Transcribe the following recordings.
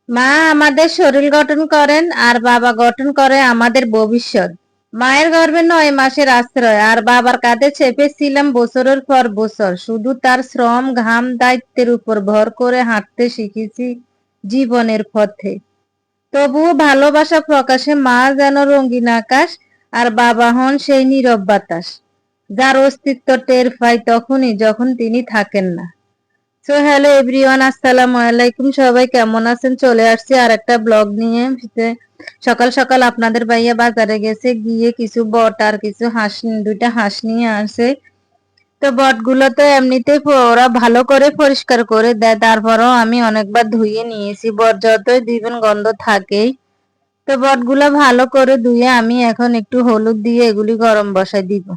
মা আমাদের শরীর গঠন করেন আর বাবা গঠন করে আমাদের ভবিষ্যৎ। মায়ের গর্ভে 9 মাসের আশ্রয় আর বাবার কাঁধে চেপেছিলাম বছরের পর বছর। শুধু তার শ্রম, ঘাম, দায়িত্বের উপর ভর করে হাঁটতে শিখেছি জীবনের পথে। তবুও ভালোবাসা প্রকাশে মা যেন রঙিন আকাশ, আর বাবা হন সেই নীরব বাতাস, যার অস্তিত্ব টের পাই তখনই যখন তিনি থাকেন না। সো হ্যালো এভরিওয়ান, আসসালামু আলাইকুম। সবাই কেমন আছেন? চলে আসছি আর একটা ব্লগ নিয়ে। সকাল সকাল আপনাদের ভাইয়া বাজারে গেছে, গিয়ে কিছু বট আর কিছু হাঁস, দুইটা হাঁস নিয়ে আসে। তো বটগুলো তো এমনিতেই ওরা ভালো করে পরিষ্কার করে দেয়, তারপরও আমি অনেকবার ধুয়ে নিয়েছি। বট যতই দিবেন গন্ধ থাকেই। তো বটগুলো ভালো করে ধুয়ে আমি এখন একটু হলুদ দিয়ে এগুলি গরম বসাই দিব।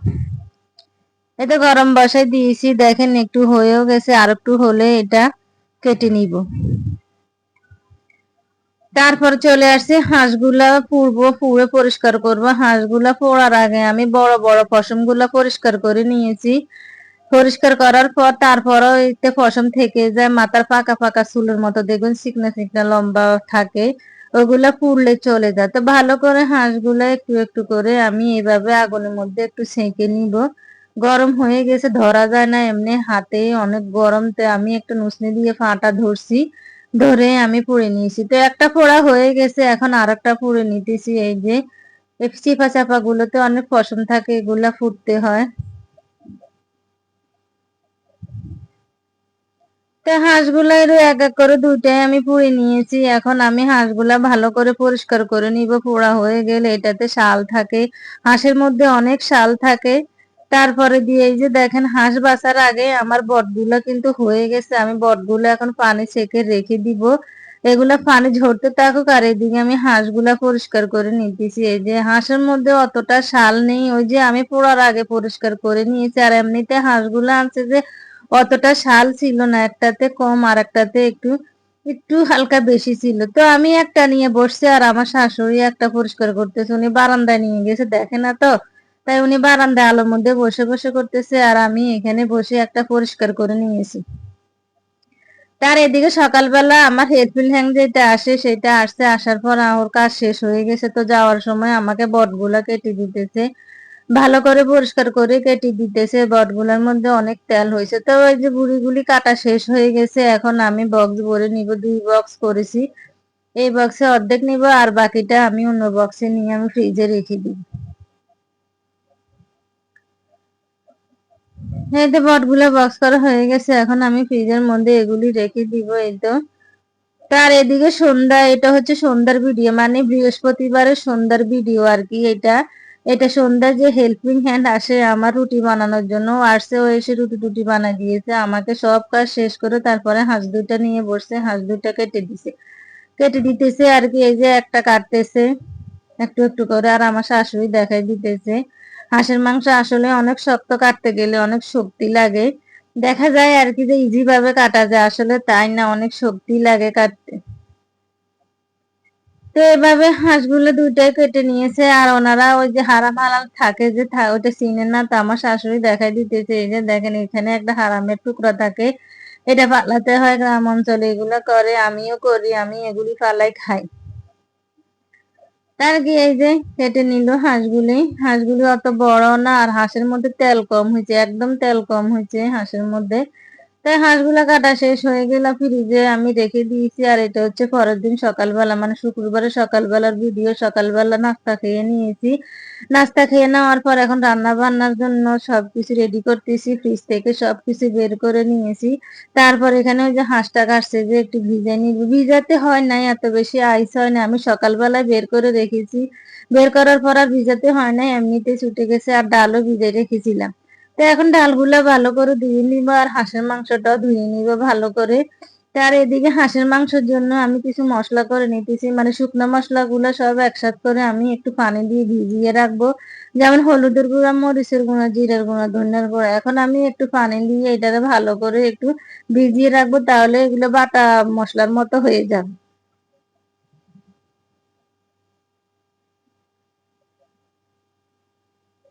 এটা গরম বসাই দিয়েছি, দেখেন একটু হয়েও গেছে, আর একটু হলে এটা কেটে নিব। তারপর চলে আসছি হাঁসগুলা পুড়ে পরিষ্কার করব। হাঁসগুলা পোড়ার আগে আমি বড় বড় পশমগুলা পরিষ্কার করে নিয়েছি। পরিষ্কার করার পর তারপরও এতে পশম থেকে যায়, মাথার ফাঁকা ফাঁকা চুলের মতো দেখুন চিকনা চিকনা লম্বা থাকে, ওগুলা পুড়লে চলে যায়। তো ভালো করে হাঁসগুলা একটু একটু করে আমি এভাবে আগুনের মধ্যে একটু সেঁকে নিব। গরম হয়ে গেছে, ধরা যায় না, এমনি হাতে অনেক গরম। তো আমি একটা নুসনি দিয়ে ফাটা ধরছি, ধরে আমি পুড়ে নিয়েছি। তো একটা পোড়া হয়ে গেছে, এখন আর একটা পুড়ে নিতেছি। এই যে চিপা চাপা গুলোতে অনেক পশম থাকে, এগুলা ফুটতে হয়। তো হাঁসগুলা এক এক করে দুইটাই আমি পুড়ে নিয়েছি। এখন আমি হাঁসগুলা ভালো করে পরিষ্কার করে নিব। পোড়া হয়ে গেলে এটাতে শাল থাকে, হাঁসের মধ্যে অনেক শাল থাকে। তারপরে দিয়ে এই যে দেখেন, হাঁস বাছার আগে আমার বটগুলা কিন্তু হয়ে গেছে। আমি বটগুলো এখন পানি ছেঁকে রেখে দিব, এগুলা পানি ঝরতে থাকুক, আর এদিকে আমি হাঁসগুলা পরিষ্কার করে নিতেছি। এই যে হাঁসের মধ্যে অতটা শাল নেই, ওই যে আমি পোড়ার আগে পরিষ্কার করে নিয়েছি। আর এমনিতে হাঁসগুলা আনছে যে অতটা শাল ছিল না, একটাতে কম আর একটাতে একটু একটু হালকা বেশি ছিল। তো আমি একটা নিয়ে বসছি, আর আমার শাশুড়ি একটা পরিষ্কার করতেছে। উনি বারান্দায় নিয়ে গেছে, দেখে না তো, তাই উনি বারান্দায় আলোর মধ্যে বসে বসে করতেছে, আর আমি এখানে বসে একটা পরিষ্কার করে নিয়েছি। তার এদিকে সকালবেলা আমার হেল্পিং হ্যান্ড যেটা আসে সেটা আসছে, আসার পর ওর কাজ শেষ হয়ে গেছে। তো যাওয়ার সময় আমাকে বটগুলা কেটে দিতেছে, ভালো করে পরিষ্কার করে কেটে দিতেছে। বটগুলোর মধ্যে অনেক তেল হয়েছে। তো ওই যে বুড়িগুলি কাটা শেষ হয়ে গেছে, এখন আমি বক্স ভরে নিব। 2 বক্স করেছি, এই বক্সে অর্ধেক নিব, আর বাকিটা আমি অন্য বক্সে নিয়ে আমি ফ্রিজে রেখে দিব। এই তো বটগুলো বক্স করা হয়ে গেছে, এখন আমি ফ্রিজের মধ্যে এগুলি রেখে দিব। এই তো তার এদিকে সন্ধ্যা, এটা হচ্ছে সন্ধ্যার ভিডিও, মানে বৃহস্পতিবারের সন্ধ্যার ভিডিও আর কি। এটা এটা সন্ধ্যা যে হেল্পিং হ্যান্ড আসে আমার রুটি বানানোর জন্য, আসছে, ও এসে রুটি টুটি বানাই দিয়েছে আমাকে। সব কাজ শেষ করে তারপরে হাঁস দুটা নিয়ে বসছে, হাঁস দুটা কেটে দিতেছে আর কি। এই যে একটা কাটতেছে একটু একটু করে, আর আমার শাশুড়ি দেখাই দিতেছে। হাঁসের মাংস আসলে অনেক শক্ত, কাটতে গেলে অনেক শক্তি লাগে। দেখা যায় আর কি যে ইজি ভাবে কাটা যায়, আসলে তাই না, অনেক শক্তি লাগে কাটতে। তো এভাবে হাঁসগুলো দুইটাই কেটে নিয়েছে, আর ওনারা ওই যে হারাম হালাল থাকে যে ওইটা চিনেন না। তো আমার শাশুড়ি দেখাই দিতেছে, এই যে দেখেন এখানে একটা হারামের টুকরা থাকে, এটা ফালাতে হয়। গ্রাম অঞ্চলে এগুলো করে, আমিও করি, আমি এগুলি ফালাই খাই। তার কি এই যে কেটে নিল হাঁসগুলি। হাঁসগুলি অত বড় না, আর হাঁসের মধ্যে তেল কম হয়েছে, একদম তেল কম হয়েছে হাঁসের মধ্যে। তাই হাঁসগুলা কাটা শেষ হয়ে গেল, ফ্রিজে আমি রেখে দিয়েছি। আর এটা হচ্ছে পরের দিন সকালবেলা, মানে শুক্রবারের সকালবেলার ভিডিও। সকালবেলা নাস্তা খেয়ে নিয়েছি, নাস্তা খেয়ে নেওয়ার পর এখন রান্না বান্নার জন্য সবকিছু রেডি করতেছি। ফ্রিজ থেকে সবকিছু বের করে নিয়েছি। তারপর এখানে ওই যে হাঁসটা কাটছে, যে একটু ভিজে নিব, ভিজাতে হয় নাই, এত বেশি আইস হয় না, আমি সকালবেলায় বের করে রেখেছি। বের করার পর আর ভিজাতে হয় নাই, এমনিতে ছুটে গেছে। আর ডালও ভিজে রেখেছিলাম। তো এখন ডালগুলা ভালো করে ধুয়ে নিব, আর হাঁসের মাংসটাও ধুয়ে নিব ভালো করে। তার এদিকে হাঁসের মাংসের জন্য আমি কিছু মশলা করে নিতেছি, মানে শুকনো মশলাগুলো সব একসাথে করে আমি একটু পানি দিয়ে ভিজিয়ে রাখবো। যেমন হলুদের গুঁড়া, মরিচের গুঁড়া, জিরার গুঁড়া, ধনিয়ার গুঁড়া, এখন আমি একটু পানি দিয়ে এটাকে ভালো করে একটু ভিজিয়ে রাখবো, তাহলে এগুলো বাটা মশলার মতো হয়ে যাবে।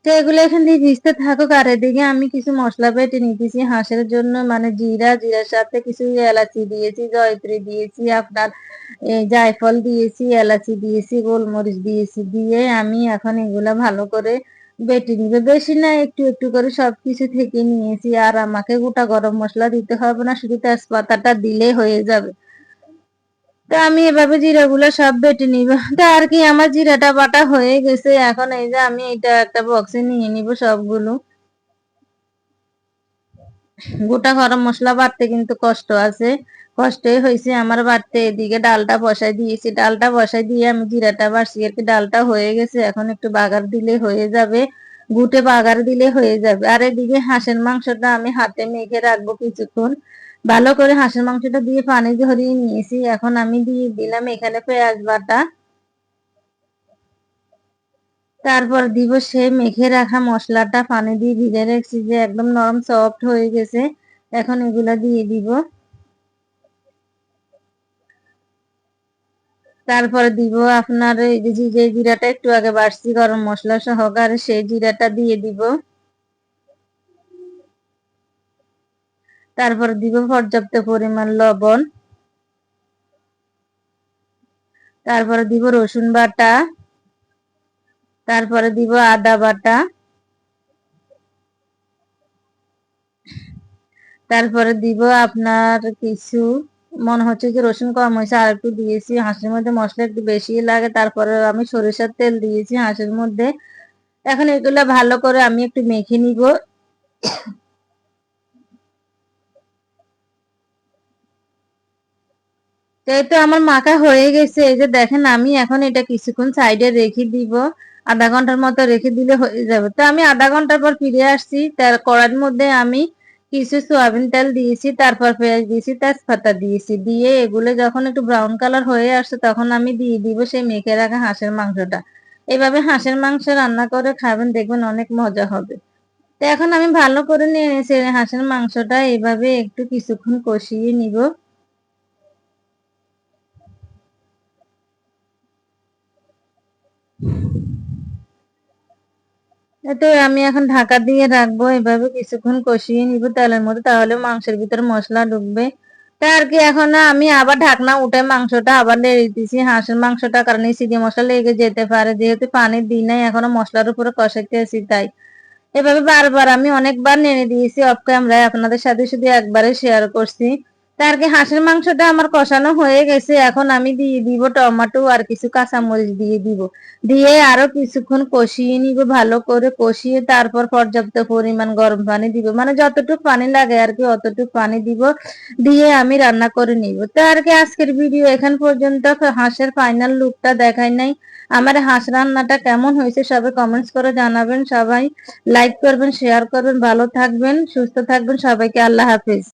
তো এগুলো এখান দিয়ে ভিজতে থাকুক, আর এদিকে আমি কিছু মশলা বেটে নিতেছি হাঁসের জন্য, মানে জিরার সাথে কিছু এলাচি দিয়েছি, জয়ত্রী দিয়েছি, আপনার জায়ফল দিয়েছি, এলাচি দিয়েছি, গোলমরিচ দিয়েছি, দিয়ে আমি এখন এগুলা ভালো করে বেটে নিবে। বেশি না, একটু একটু করে সবকিছু থেকে নিয়েছি। আর আমাকে গোটা গরম মশলা দিতে হবে না, শুধু তেজপাতাটা দিলে হয়ে যাবে। তো আমি এভাবে জিরাগুলো সব বেটে নিব। তো আর কি, আমার জিরাটা বাটা হয়ে গেছে। এখন এই যে আমি এটা একটা বক্সে নিয়ে নিব সবগুলো। গোটা গরম মশলা বাটতে কিন্তু কষ্ট আছে, কষ্টই হয়েছে আমার বাটতে। এদিকে ডালটা বসাই দিয়েছি, ডালটা বসাই দিয়ে আমি জিরাটা বাড়ছি আর কি। ডালটা হয়ে গেছে, এখন একটু বাগার দিলে হয়ে যাবে, গুটে বাগার দিলে হয়ে যাবে। আর এদিকে হাঁসের মাংসটা আমি হাতে মেখে রাখবো কিছুক্ষণ। ভালো করে হাঁসের মাংসটা দিয়ে পানি ঝরিয়ে নিয়েছি। এখন আমি দিয়ে দিলাম এখানে পেঁয়াজ বাটা, তারপর দিব সে মেখে রাখা মশলাটা, পানি দিয়ে ভিজে রেখেছি যে একদম নরম সফট হয়ে গেছে। এখন এগুলা দিয়ে দিব। তারপরে দিব আপনার এই যে জিরাটা একটু আগে বাড়ছি গরম মশলা সহকারে, সেই জিরাটা দিয়ে দিব। তারপরে দিব পর্যাপ্ত পরিমাণ লবণ। তারপরে দিব রসুন বাটা। তারপরে দিব আদা বাটা। তারপরে দিব আপনার কিছু, মনে হচ্ছে যে রসুন কম হয়েছে, আর একটু দিয়েছি। হাঁসের মধ্যে মশলা একটু বেশি লাগে। তারপরে আমি সরিষার তেল দিয়েছি হাঁসের মধ্যে। এখন এগুলা ভালো করে আমি একটু মেখে নিব। এই তো আমার মাখা হয়ে গেছে, এই যে দেখেন। আমি এখন এটা কিছুক্ষণ সাইডে রেখে দিব, আধা ঘন্টার মতো রেখে দিলে হয়ে যাবে। তো আমি আধা ঘন্টার পর ফিরে আসছি। তার কড়াইর মধ্যে আমি কিছু সয়াবিন তেল দিয়েছি, তারপর পেঁয়াজ দিয়েছি, তেজপাতা দিয়েছি, দিয়ে এগুলো যখন একটু ব্রাউন কালার হয়ে আসছে তখন আমি দিয়ে দিব সেই মেখে রাখা হাঁসের মাংসটা। এভাবে হাঁসের মাংস রান্না করে খাবেন, দেখবেন অনেক মজা হবে। তো এখন আমি ভালো করে নিয়ে এসে হাঁসের মাংসটা এইভাবে একটু কিছুক্ষণ কষিয়ে নিব। তো আমি এখন ঢাকা দিয়ে রাখবো, এভাবে কিছুক্ষণ কষিয়ে নিব তেলের মধ্যে, তাহলে মাংসের ভিতরে মশলা ঢুকবে। তা আর কি, এখন না আমি আবার ঢাকনা উঠে মাংসটা আবার নেড়ে দিতেছি। হাঁসের মাংসটা কারণ এই সিটি মশলা লেগে যেতে পারে, যেহেতু পানি দিই নাই এখনো, মশলার উপরে কষাইতে আছি তাই। এভাবে বারবার আমি অনেকবার নেড়ে দিয়েছি অফ ক্যামেরায়, আপনাদের সাথে শুধু একবারে শেয়ার করছি। তার কি, হাঁসের মাংসটা আমার কষানো হয়ে গেছে। এখন আমি দিয়ে দিব টমেটো আর কিছু কাঁচামরিচ দিয়ে দিব, দিয়ে আরো কিছুক্ষণ কষিয়ে নিব। ভালো করে কষিয়ে তারপর পর্যাপ্ত পরিমাণ গরম পানি দিব, মানে যতটুকু পানি লাগে আর কি অতটুকু পানি দিব, দিয়ে আমি রান্না করে নিব। তো আর কি, আজকের ভিডিও এখান পর্যন্ত। হাঁসের ফাইনাল লুকটা দেখাই নাই। আমার হাঁস রান্নাটা কেমন হয়েছে সবাই কমেন্টস করে জানাবেন। সবাই লাইক করবেন, শেয়ার করবেন। ভালো থাকবেন, সুস্থ থাকবেন। সবাইকে আল্লাহ হাফিজ।